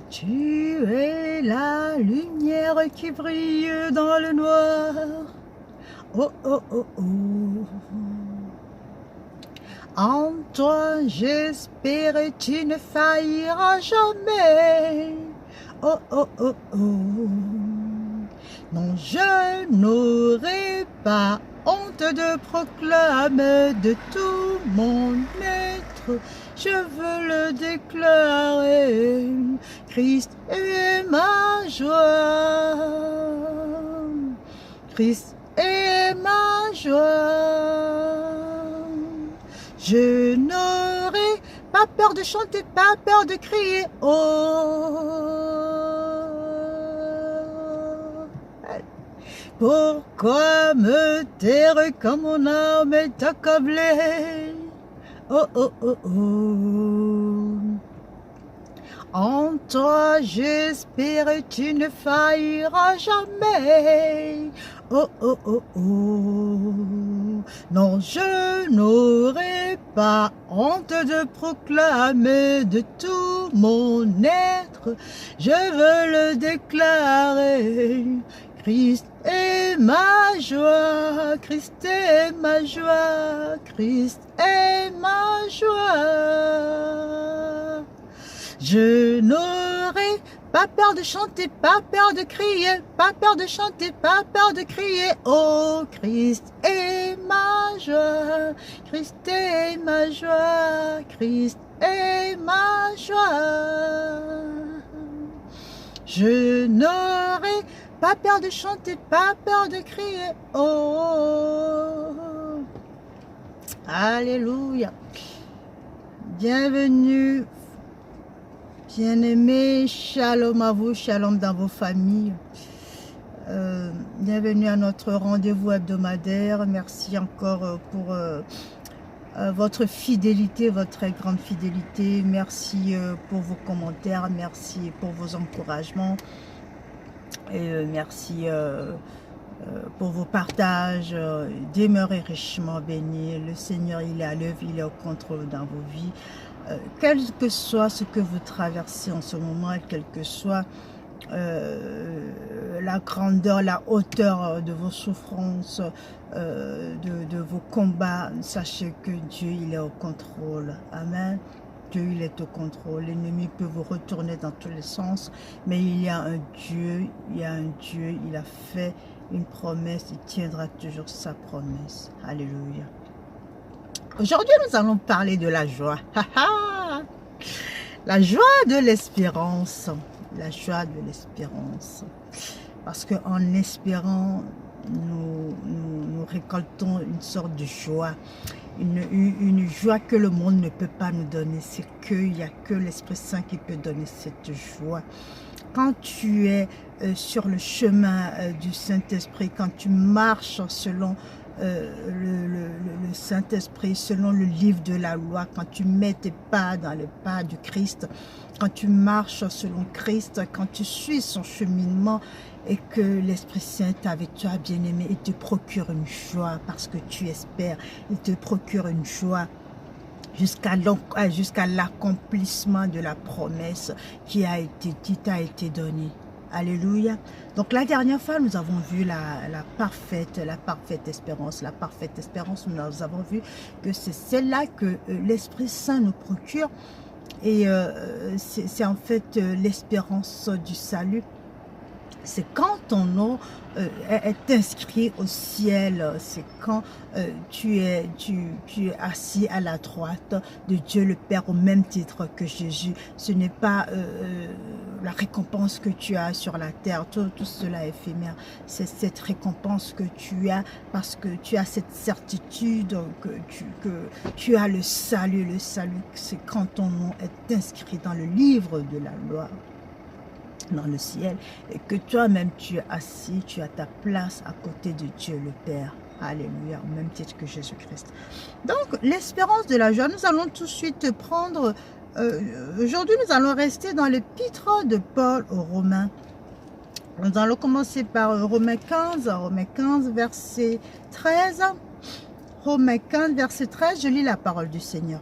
Tu es la lumière qui brille dans le noir. Oh, oh, oh, oh. En toi j'espère et tu ne failliras jamais. Oh, oh, oh, oh. Non, je n'aurai pas honte de proclamer de tout mon être. Je veux le déclarer. Christ est ma joie. Christ est ma joie. Je n'aurai pas peur de chanter, pas peur de crier. Oh. Pourquoi me taire quand mon âme est accablée? Oh, oh, oh, oh. En toi j'espère et tu ne failliras jamais. Oh, oh, oh, oh. Non, je n'aurai pas honte de proclamer de tout mon être. Je veux le déclarer. Christ est ma joie, Christ est ma joie, Christ est ma joie. Je n'aurai pas peur de chanter, pas peur de crier, pas peur de chanter, pas peur de crier. Oh, Christ est ma joie, Christ est ma joie, Christ est ma joie. Je n'aurai pas peur de chanter, pas peur de crier. Oh, alléluia. Bienvenue, bien-aimés. Shalom à vous, shalom dans vos familles. Bienvenue à notre rendez-vous hebdomadaire. Merci encore pour votre fidélité, votre très grande fidélité. Merci pour vos commentaires, merci pour vos encouragements. Et merci pour vos partages. Demeurez richement bénis. Le Seigneur, il est à l'œuvre, il est au contrôle dans vos vies. Quel que soit ce que vous traversez en ce moment, quelle que soit la grandeur, la hauteur de vos souffrances, de vos combats, sachez que Dieu, il est au contrôle. Amen. Dieu, il est au contrôle. L'ennemi peut vous retourner dans tous les sens, mais il y a un Dieu, il a fait une promesse, il tiendra toujours sa promesse. Alléluia. Aujourd'hui, nous allons parler de la joie. La joie de l'espérance. La joie de l'espérance. Parce qu'en espérant, nous récoltons une sorte de joie. Une joie que le monde ne peut pas nous donner. C'est qu'il n'y a que l'Esprit Saint qui peut donner cette joie. Quand tu es sur le chemin du Saint-Esprit, quand tu marches selon le Saint-Esprit, selon le livre de la loi, quand tu mets tes pas dans les pas du Christ, quand tu marches selon Christ, quand tu suis son cheminement et que l'Esprit Saint est avec toi, bien-aimé, il te procure une joie parce que tu espères, il te procure une joie jusqu'à l'accomplissement de la promesse qui t'a été donnée. Alléluia. Donc la dernière fois, nous avons vu la parfaite espérance. La parfaite espérance, nous avons vu que c'est celle-là que l'Esprit Saint nous procure. Et c'est en fait l'espérance du salut. C'est quand ton nom est inscrit au ciel, c'est quand tu es assis à la droite de Dieu le Père au même titre que Jésus. Ce n'est pas la récompense que tu as sur la terre, tout cela est éphémère. C'est cette récompense que tu as parce que tu as cette certitude que tu as le salut. Le salut, c'est quand ton nom est inscrit dans le livre de la loi, dans le ciel, et que toi-même tu es assis, tu as ta place à côté de Dieu le Père. Alléluia, au même titre que Jésus-Christ. Donc, l'espérance de la joie, nous allons tout de suite prendre, aujourd'hui nous allons rester dans l'épître de Paul aux Romains. Nous allons commencer par Romains 15, verset 13. Romains 15, verset 13, je lis la parole du Seigneur.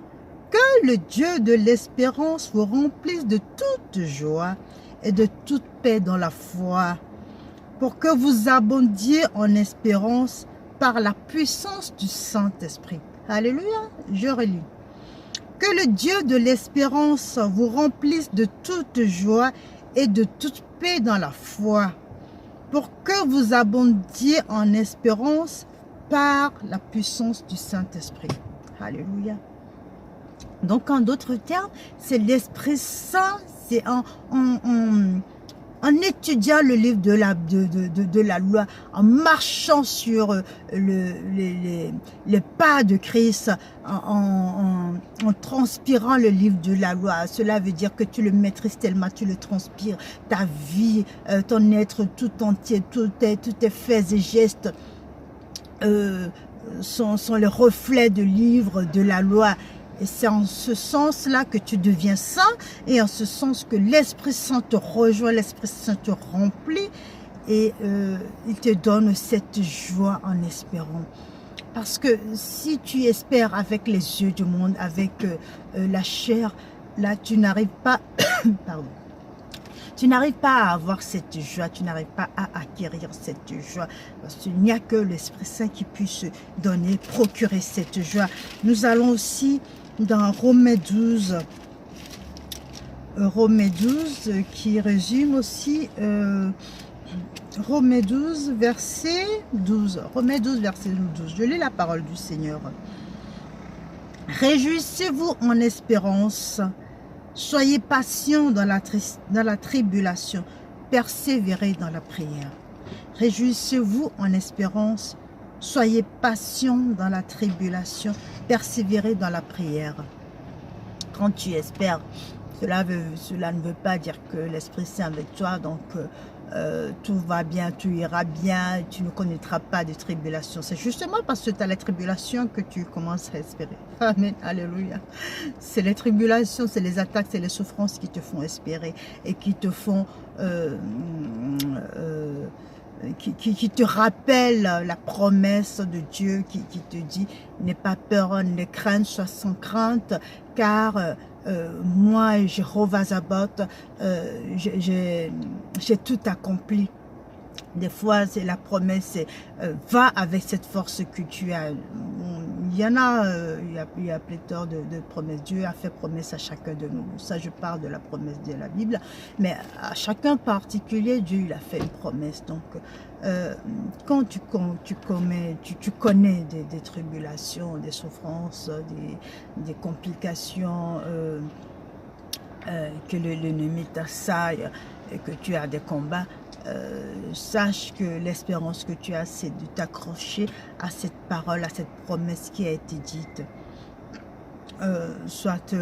Que le Dieu de l'espérance vous remplisse de toute joie et de toute paix dans la foi, pour que vous abondiez en espérance par la puissance du Saint-Esprit. Alléluia, je relis. Que le Dieu de l'espérance vous remplisse de toute joie et de toute paix dans la foi, pour que vous abondiez en espérance par la puissance du Saint-Esprit. Alléluia. Donc, en d'autres termes, c'est l'Esprit Saint, c'est en étudiant le livre de la loi, en marchant sur les pas de Christ, en transpirant le livre de la loi. Cela veut dire que tu le maîtrises tellement, tu le transpires, ta vie, ton être tout entier, tous tes faits et gestes sont le reflet du livre de la loi. Et c'est en ce sens-là que tu deviens saint, et en ce sens que l'Esprit Saint te rejoint, l'Esprit Saint te remplit, et il te donne cette joie en espérant. Parce que si tu espères avec les yeux du monde, avec la chair, là tu n'arrives pas, pardon, tu n'arrives pas à avoir cette joie, tu n'arrives pas à acquérir cette joie, parce qu'il n'y a que l'Esprit Saint qui puisse donner, procurer cette joie. Nous allons aussi dans Romains 12, qui résume aussi Romains 12, verset 12. Romains 12, verset 12. Je lis la parole du Seigneur. Réjouissez-vous en espérance, soyez patients dans la tribulation, persévérez dans la prière. Réjouissez-vous en espérance, soyez patients dans la tribulation, persévérez dans la prière. Quand tu espères, cela ne veut pas dire que l'Esprit Saint est avec toi, donc tout va bien, tout ira bien, tu ne connaîtras pas de tribulation. C'est justement parce que tu as la tribulation que tu commences à espérer. Amen, alléluia. C'est les tribulations, c'est les attaques, c'est les souffrances qui te font espérer et qui te font... qui te rappelle la promesse de Dieu qui te dit n'aie pas peur, ne crainte, sois sans crainte, car moi, Jéhovah Sabaoth, j'ai tout accompli. Des fois, c'est la promesse, va avec cette force que tu as. Il y en a, il y a pléthore de promesses. Dieu a fait promesse à chacun de nous. Ça, je parle de la promesse de la Bible. Mais à chacun particulier, Dieu il a fait une promesse. Donc, quand tu connais des tribulations, des souffrances, des complications, que l'ennemi t'assaille et que tu as des combats, sache que l'espérance que tu as, c'est de t'accrocher à cette parole, à cette promesse qui a été dite. Soit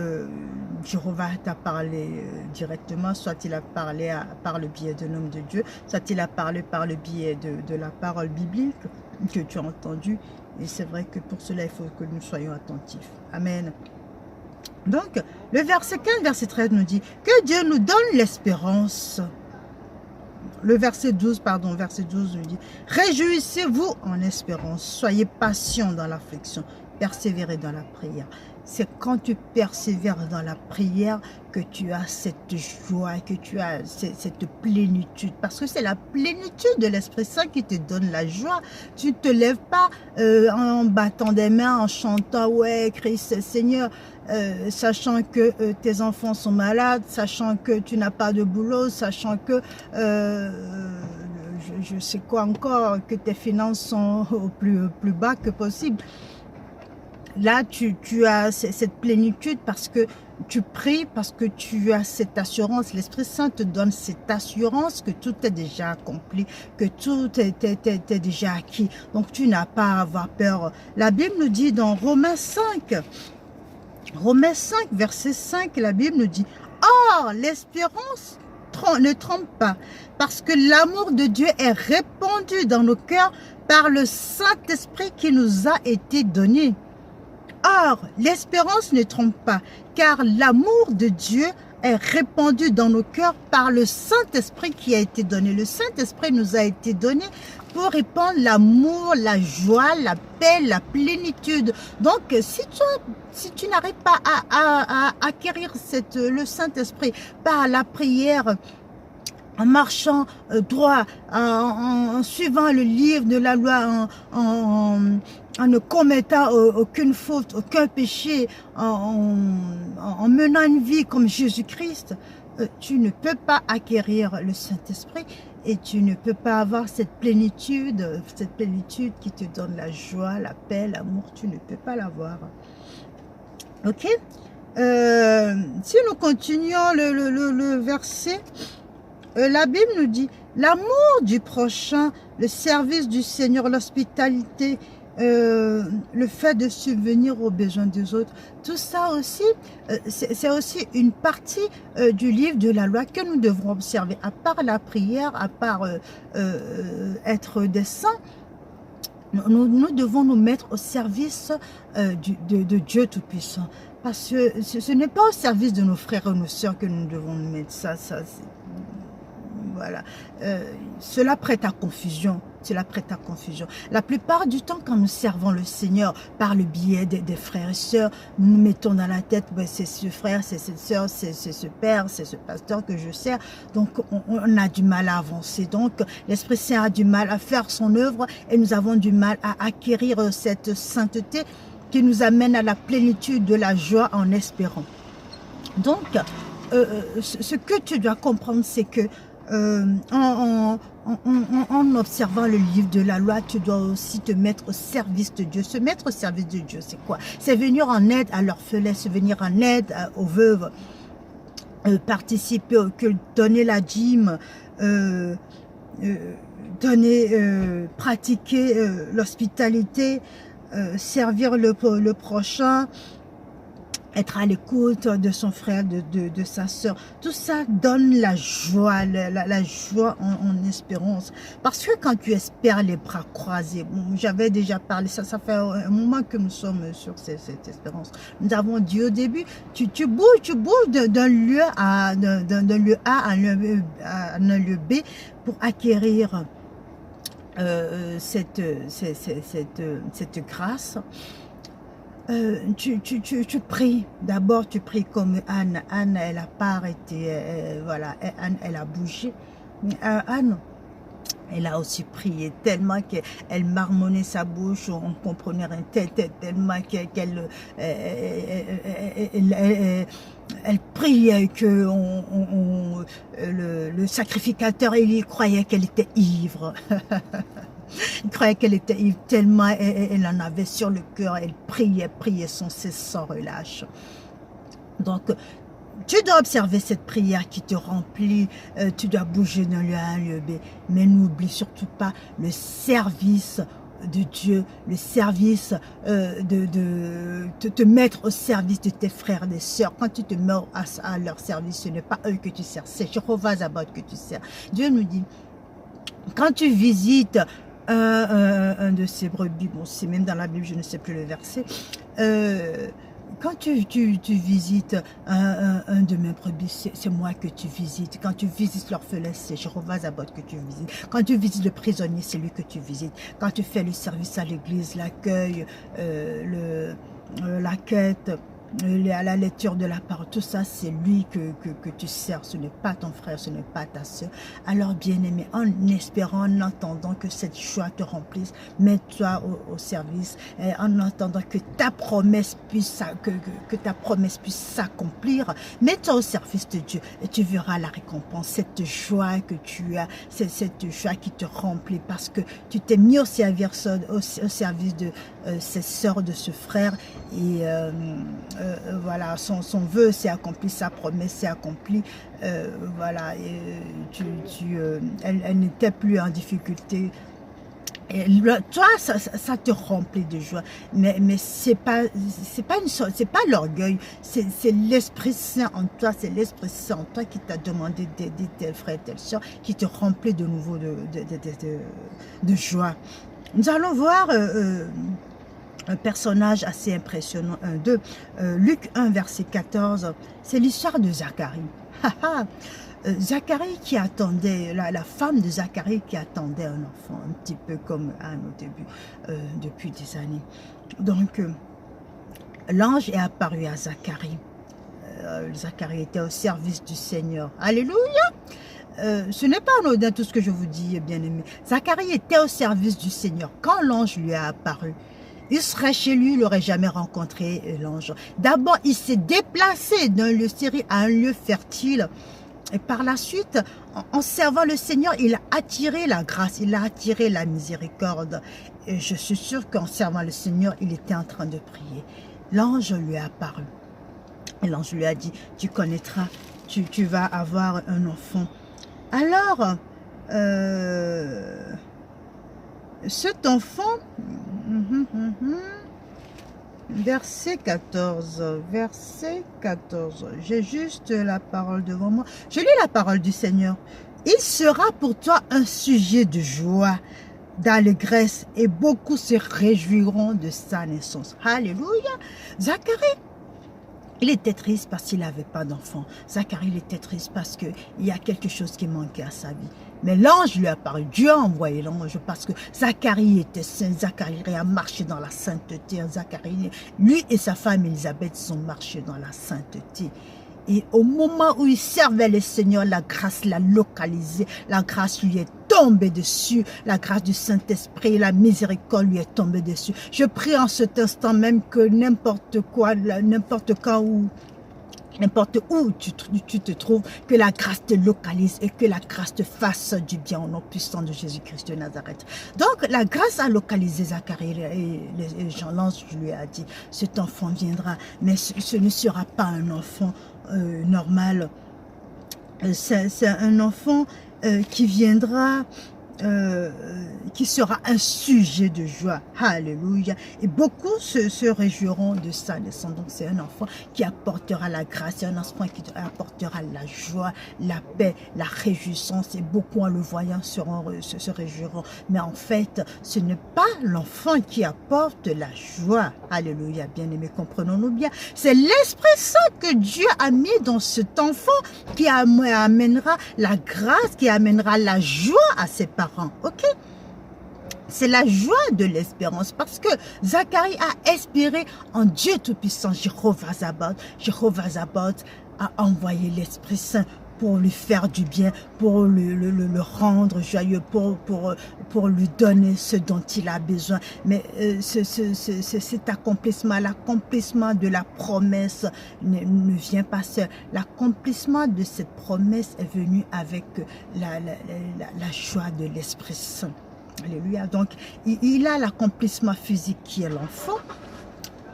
Jéhovah t'a parlé directement, soit il a parlé par le biais de l'homme de Dieu, soit il a parlé par le biais de la parole biblique que tu as entendue. Et c'est vrai que pour cela, il faut que nous soyons attentifs. Amen. Donc, le verset 15, verset 13 nous dit que Dieu nous donne l'espérance. Le verset 12 nous dit « Réjouissez-vous en espérance, soyez patients dans l'affliction, persévérez dans la prière. » C'est quand tu persévères dans la prière que tu as cette joie, que tu as cette plénitude. Parce que c'est la plénitude de l'Esprit Saint qui te donne la joie. Tu ne te lèves pas en battant des mains, en chantant « Ouais, Christ, Seigneur », sachant que tes enfants sont malades, sachant que tu n'as pas de boulot, sachant que je sais quoi encore, que tes finances sont au plus bas que possible. Là, tu as cette plénitude parce que tu pries, parce que tu as cette assurance. L'Esprit Saint te donne cette assurance que tout est déjà accompli, que tout est déjà acquis. Donc, tu n'as pas à avoir peur. La Bible nous dit dans Romains 5, verset 5, la Bible nous dit « Or, l'espérance ne trompe pas, parce que l'amour de Dieu est répandu dans nos cœurs par le Saint-Esprit qui nous a été donné. » Or, l'espérance ne trompe pas, car l'amour de Dieu est répandue dans nos cœurs par le Saint-Esprit qui a été donné. Le Saint-Esprit nous a été donné pour répandre l'amour, la joie, la paix, la plénitude. Donc, si tu n'arrives pas à acquérir le Saint-Esprit par la prière, en marchant droit, en suivant le livre de la loi, en ne commettant aucune faute, aucun péché, en menant une vie comme Jésus-Christ, tu ne peux pas acquérir le Saint-Esprit et tu ne peux pas avoir cette plénitude qui te donne la joie, la paix, l'amour, tu ne peux pas l'avoir. Ok? Si nous continuons le verset, la Bible nous dit, l'amour du prochain, le service du Seigneur, l'hospitalité, le fait de subvenir aux besoins des autres, tout ça aussi, c'est aussi une partie du livre de la loi que nous devrons observer. À part la prière, à part être des saints, nous devons nous mettre au service de Dieu Tout-Puissant. Parce que ce n'est pas au service de nos frères et nos sœurs que nous devons nous mettre. Voilà. Cela prête à confusion. Cela prête à confusion. La plupart du temps, quand nous servons le Seigneur par le biais des frères et sœurs, nous mettons dans la tête, ben, c'est ce frère, c'est cette sœur, c'est ce père, c'est ce pasteur que je sers. Donc, on a du mal à avancer. Donc, l'Esprit Saint a du mal à faire son œuvre et nous avons du mal à acquérir cette sainteté qui nous amène à la plénitude de la joie en espérant. Donc, ce que tu dois comprendre, c'est que en observant le livre de la loi, tu dois aussi te mettre au service de Dieu. Se mettre au service de Dieu, c'est quoi? C'est venir en aide à l'orphelin, c'est venir en aide aux veuves, participer au culte, donner la dîme, pratiquer l'hospitalité, servir le prochain, être à l'écoute de son frère, de sa sœur. Tout ça donne la joie, la joie en espérance. Parce que quand tu espères les bras croisés, bon, j'avais déjà parlé, ça fait un moment que nous sommes sur cette espérance. Nous avons dit au début, tu bouges d'un lieu A à un lieu B pour acquérir cette grâce. Tu pries, d'abord tu pries comme Anne. Anne, elle a pas arrêté, voilà, Anne, elle a bougé. Anne, elle a aussi prié tellement qu'elle marmonnait sa bouche, on comprenait rien, tellement qu'elle elle priait que le sacrificateur, il croyait qu'elle était ivre. Il croyait qu'elle était ivre tellement elle en avait sur le cœur. Elle priait sans cesse, sans relâche. Donc, tu dois observer cette prière qui te remplit. Tu dois bouger d'un lieu à un lieu B. Mais n'oublie surtout pas le service de Dieu, le service de te mettre au service de tes frères et des sœurs. Quand tu te mets à leur service, ce n'est pas eux que tu sers, c'est Jéhovah Sabaoth que tu sers. Dieu nous dit, quand tu visites un de ces brebis, bon, c'est même dans la Bible, je ne sais plus le verset, quand tu visites un de mes brebis, c'est moi que tu visites. Quand tu visites l'orphelin, c'est Jéhovah Sabaoth que tu visites. Quand tu visites le prisonnier, c'est lui que tu visites. Quand tu fais le service à l'église, l'accueil, la quête, à la lecture de la parole, tout ça, c'est lui que tu sers. Ce n'est pas ton frère, ce n'est pas ta soeur. Alors, bien-aimé, en espérant, en attendant que cette joie te remplisse, mets-toi au service, et en attendant que ta promesse puisse s'accomplir, mets-toi au service de Dieu et tu verras la récompense, cette joie que tu as, cette joie qui te remplit parce que tu t'es mis au service de ces sœurs, de ce frère et voilà, son vœu s'est accompli, sa promesse s'est accomplie, voilà, et elle n'était plus en difficulté. Et toi, ça te remplit de joie, mais c'est pas l'orgueil, c'est l'Esprit Saint en toi, c'est l'Esprit Saint en toi qui t'a demandé d'aider tel frère, telle soeur, qui te remplit de nouveau de joie. Nous allons voir un personnage assez impressionnant, Luc 1, verset 14, c'est l'histoire de Zacharie. Zacharie qui attendait, la femme de Zacharie qui attendait un enfant, un petit peu comme Anne au début, depuis des années. Donc, l'ange est apparu à Zacharie. Zacharie était au service du Seigneur. Alléluia! Ce n'est pas anodin tout ce que je vous dis, bien-aimés. Zacharie était au service du Seigneur. Quand l'ange lui a apparu, il serait chez lui, il n'aurait jamais rencontré l'ange. D'abord, il s'est déplacé d'un lieu stérile à un lieu fertile. Et par la suite, en servant le Seigneur, il a attiré la grâce, il a attiré la miséricorde. Et je suis sûre qu'en servant le Seigneur, il était en train de prier. L'ange lui est apparu. Et l'ange lui a dit, tu connaîtras, tu vas avoir un enfant. Alors, cet enfant, verset 14, j'ai juste la parole devant moi. Je lis la parole du Seigneur. Il sera pour toi un sujet de joie, d'allégresse, et beaucoup se réjouiront de sa naissance. Alléluia. Zacharie, il était triste parce qu'il n'avait pas d'enfant. Zacharie, il était triste parce qu'il y a quelque chose qui manquait à sa vie. Mais l'ange lui a apparu. Dieu a envoyé l'ange parce que Zacharie était saint. Zacharie a marché dans la sainteté. Zacharie, lui et sa femme Élisabeth sont marchés dans la sainteté. Et au moment où il servait le Seigneur, la grâce l'a localisé. La grâce lui est tombée dessus. La grâce du Saint-Esprit, la miséricorde lui est tombée dessus. Je prie en cet instant même que n'importe quoi, n'importe quand où, n'importe où tu te trouves, que la grâce te localise et que la grâce te fasse du bien au nom puissant de Jésus-Christ de Nazareth. Donc, la grâce a localisé Zacharie et l'ange lui a dit, cet enfant viendra, mais ce ne sera pas un enfant normal. C'est un enfant qui viendra, qui sera un sujet de joie. Alléluia. Et beaucoup se réjouiront de sa naissance. Donc c'est un enfant qui apportera la grâce, c'est un enfant qui apportera la joie, la paix, la réjouissance. Et beaucoup en le voyant se réjouiront. Mais en fait, ce n'est pas l'enfant qui apporte la joie. Alléluia, bien-aimés, comprenons-nous bien. C'est l'Esprit Saint que Dieu a mis dans cet enfant qui amènera la grâce, qui amènera la joie à ses parents. Ok? C'est la joie de l'espérance parce que Zacharie a espéré en Dieu Tout-Puissant. Jéhovah Sabaoth a envoyé l'Esprit Saint pour lui faire du bien, pour le rendre joyeux, pour lui donner ce dont il a besoin. Mais cet accomplissement, l'accomplissement de la promesse ne vient pas seul. L'accomplissement de cette promesse est venu avec la joie de l'Esprit Saint. Alléluia. Donc, il a l'accomplissement physique qui est l'enfant.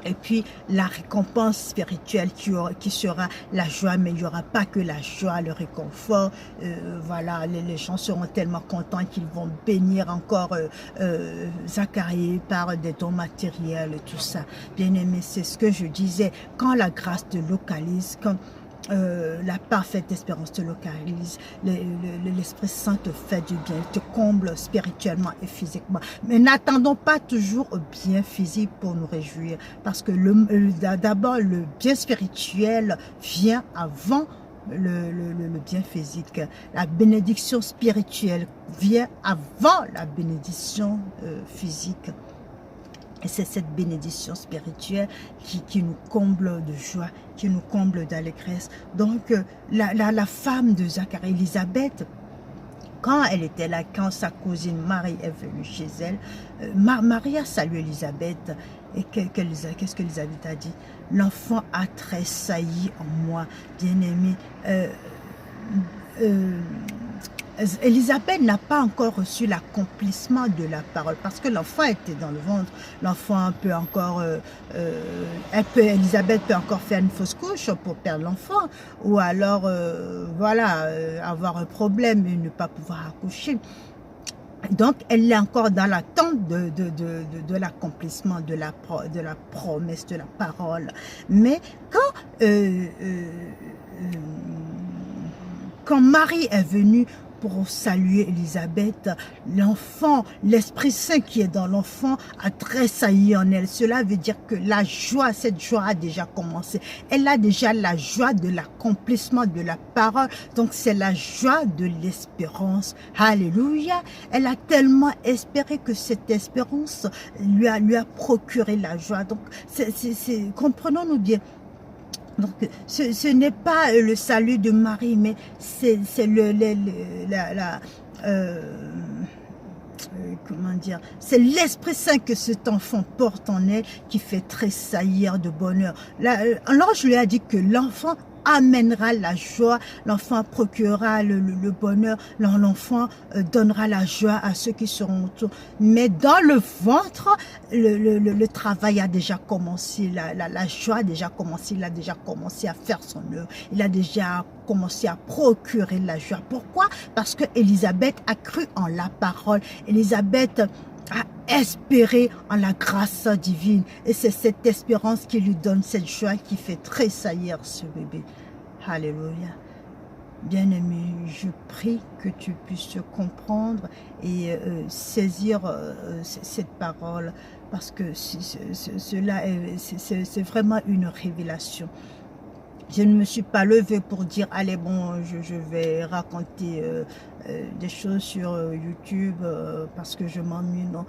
Et puis la récompense spirituelle qui sera la joie, mais il n'y aura pas que la joie, le réconfort. Voilà, les gens seront tellement contents qu'ils vont bénir encore Zacharie par des dons matériels et tout ça. Bien aimé, c'est ce que je disais, quand la grâce te localise, quand la parfaite espérance te localise, l'Esprit Saint te fait du bien, te comble spirituellement et physiquement. Mais n'attendons pas toujours au bien physique pour nous réjouir, parce que d'abord le bien spirituel vient avant le bien physique. La bénédiction spirituelle vient avant la bénédiction physique. Et c'est cette bénédiction spirituelle qui nous comble de joie, qui nous comble d'allégresse. Donc, la femme de Zacharie, Élisabeth, quand elle était là, quand sa cousine Marie est venue chez elle, Marie a salué Élisabeth. Et qu'est-ce qu'Élisabeth a dit? L'enfant a tressailli en moi, bien-aimé. Élisabeth n'a pas encore reçu l'accomplissement de la parole parce que l'enfant était dans le ventre. L'enfant peut encore, Élisabeth peut encore faire une fausse couche pour perdre l'enfant ou alors, voilà, avoir un problème et ne pas pouvoir accoucher. Donc, elle est encore dans l'attente de l'accomplissement de la promesse, de la parole. Mais quand Marie est venue pour saluer Élisabeth. L'enfant, l'Esprit Saint qui est dans l'enfant a tressailli en elle. Cela veut dire que la joie, cette joie a déjà commencé. Elle a déjà la joie de l'accomplissement de la parole. Donc c'est la joie de l'espérance. Alléluia. Elle a tellement espéré que cette espérance lui a procuré la joie. Donc comprenons-nous bien. Donc, ce n'est pas le salut de Marie, mais c'est comment dire, c'est l'Esprit Saint que cet enfant porte en elle qui fait tressaillir de bonheur. L'ange lui a dit que l'enfant amènera la joie, l'enfant procurera le bonheur, l'enfant donnera la joie à ceux qui seront autour. Mais dans le ventre, le travail a déjà commencé, la joie a déjà commencé, il a déjà commencé à faire son œuvre, il a déjà commencé à procurer la joie. Pourquoi? Parce que Élisabeth a cru en la parole. Élisabeth a espéré en la grâce divine. Et c'est cette espérance qui lui donne cette joie qui fait tressaillir ce bébé. Alléluia. Bien-aimé, je prie que tu puisses comprendre et saisir cette parole parce que cela c'est vraiment une révélation. Je ne me suis pas levée pour dire, allez bon, je vais raconter des choses sur YouTube parce que je m'ennuie. Non,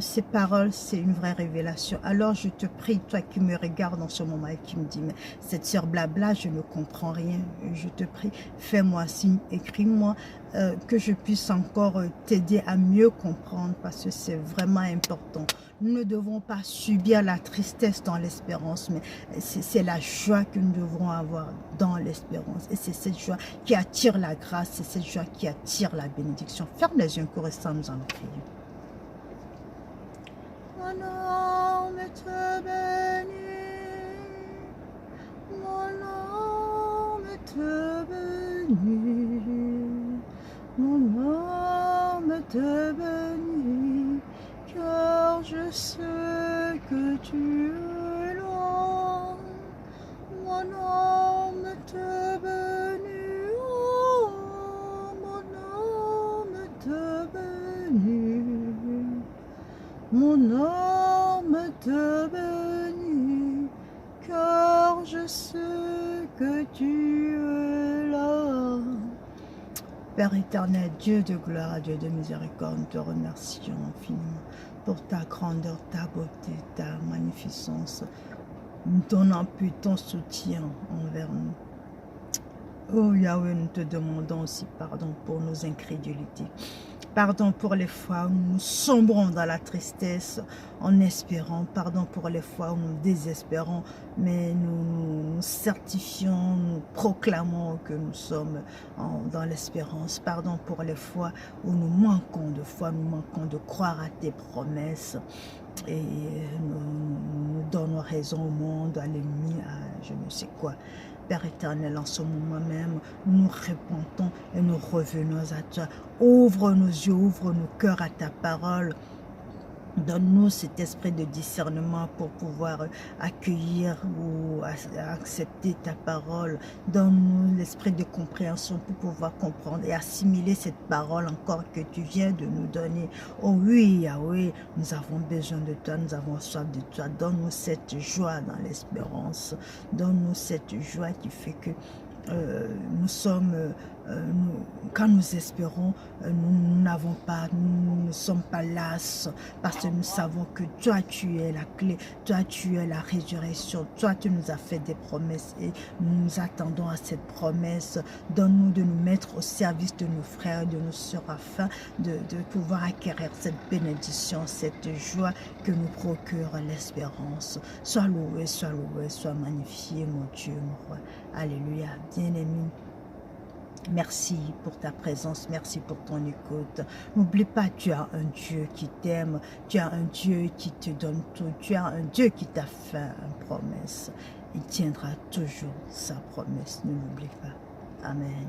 ces paroles, c'est une vraie révélation. Alors je te prie, toi qui me regardes en ce moment et qui me dis, mais cette sœur blabla, je ne comprends rien. Je te prie, fais-moi signe, écris-moi que je puisse encore t'aider à mieux comprendre parce que c'est vraiment important. Nous ne devons pas subir la tristesse dans l'espérance, mais c'est la joie que nous devons avoir dans l'espérance. Et c'est cette joie qui attire la grâce, c'est cette joie qui attire la bénédiction. Ferme les yeux un coup, restant, nous allons prier. Mon âme te bénit, mon âme te bénit, mon âme te bénit. Car je sais que tu es là, mon âme te bénit, oh, mon âme te bénit, mon âme te bénit, car je sais que tu es là. Père éternel, Dieu de gloire, Dieu de miséricorde, nous te remercions infiniment pour ta grandeur, ta beauté, ta magnificence. Nous donnons plus ton soutien envers nous. Oh Yahweh, nous te demandons aussi pardon pour nos incrédulités. Pardon pour les fois où nous sombrons dans la tristesse en espérant. Pardon pour les fois où nous désespérons, mais nous certifions, nous proclamons que nous sommes dans l'espérance. Pardon pour les fois où nous manquons de foi, nous manquons de croire à tes promesses. Et nous donnons raison au monde, à l'ennemi, à je ne sais quoi. Père éternel, en ce moment même, nous repentons et nous revenons à toi. Ouvre nos yeux, ouvre nos cœurs à ta parole. Donne-nous cet esprit de discernement pour pouvoir accueillir ou accepter ta parole. Donne-nous l'esprit de compréhension pour pouvoir comprendre et assimiler cette parole encore que tu viens de nous donner. Oh oui, Yahweh, nous avons besoin de toi, nous avons soif de toi. Donne-nous cette joie dans l'espérance. Donne-nous cette joie qui fait que nous sommes, quand nous espérons, nous n'avons pas, nous ne sommes pas lasses, parce que nous savons que toi tu es la clé, toi tu es la résurrection, toi tu nous as fait des promesses et nous attendons à cette promesse. Donne-nous de nous mettre au service de nos frères, de nos sœurs, afin de pouvoir acquérir cette bénédiction, cette joie que nous procure l'espérance. Sois loué, sois magnifié, mon Dieu, mon roi. Alléluia. Bien-aimé, merci pour ta présence, merci pour ton écoute. N'oublie pas, tu as un Dieu qui t'aime, tu as un Dieu qui te donne tout, tu as un Dieu qui t'a fait une promesse. Il tiendra toujours sa promesse, ne l'oublie pas. Amen.